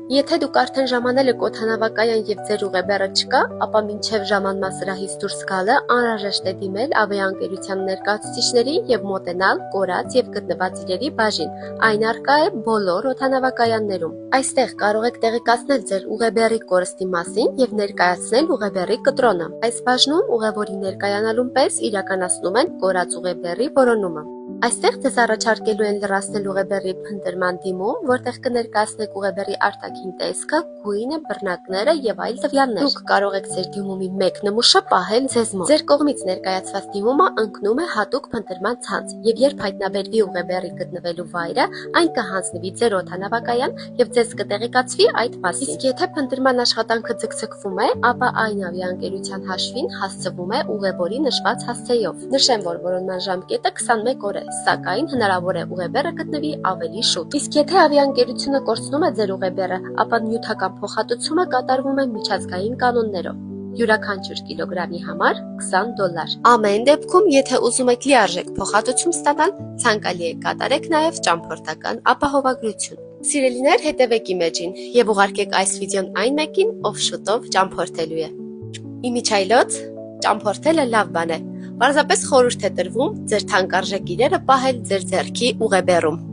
Եթե դուք արդեն ժամանել եք օդանավակայան եւ ձեր ուղեբեռը չկա, ապա մինչեւ ժամանման սրահից դուրս գալը անհրաժեշտ է դիմել ավիաընկերության ներկայացուցիչներին եւ մոտենալ կորած եւ գտնված իրերի բաժին։ Այն առկա է բոլոր օդանավակայաններում։ Այստեղ կարող եք տեղեկացնել ձեր ուղեբեռի կորստի մասին եւ ներկայացնել ուղեբեռի կտրոնը։ Այս բաժնում ուղևորի ներկայանալուն պես իրականացնում են կորած ուղեբեռի որոնումը։ Այստեղ ձեզ առաջարկելու են լրացնել ուղեբեռի փնտրման դիմում, որտեղ կներկայացնեք ուղեբեռի արտաքին տեսքը, գույնը, բռնակները եւ այլ տվյալներ։ Դուք կարող եք ձեր դիմումի մեկ նմուշը պահել ձեզ մոտ։ Ձեր կողմից ներկայացված դիմումը ընկնում է հատուկ փնտրման ցանց, եւ երբ հայտնաբերվի ուղեբեռի գտնվելու վայրը, այն կհանձնվի ձեր օդանավակայան եւ ձեզ կտեղեկացվի այդ մասին։ Իսկ եթե փնտրման աշխատանքը ձգձգվում է, ապա այն ավիաընկերության հաշվին հասցվում է ուղևորի նշված հասցեով։ Նշեմ, որ որոնման ժամկետը 21 օր է, սակայն հնարավոր է ուղեբեռը գտնվի ավելի շուտ։ Իսկ եթե ավիաընկերությունը կորցնում է ձեր ուղեբեռը, ապա նյութական փոխհատուցումը կատարվում է միջազգային կանոններով։ Յուրաքանչյուր կիլոգրամի համար $20։ Ամեն դեպքում, եթե ուզում եք լիարժեք փոխհատուցում ստանալ, ցանկալի է կատարեք նաև ճամփորդական ապահովագրություն։ Սիրելիներ, հետևեք իմեջին եւ ուղարկեք այս վիդեոն այն մեկին, ով շուտով ճամփորդելու է։ Իմիջայլոց, ճամփորդելը լավ բան է։ Պարզապես խորհուրդ է տրվում ձեր թանկարժեք իրերը պահել ձեր ձեռքի ուղեբեռում։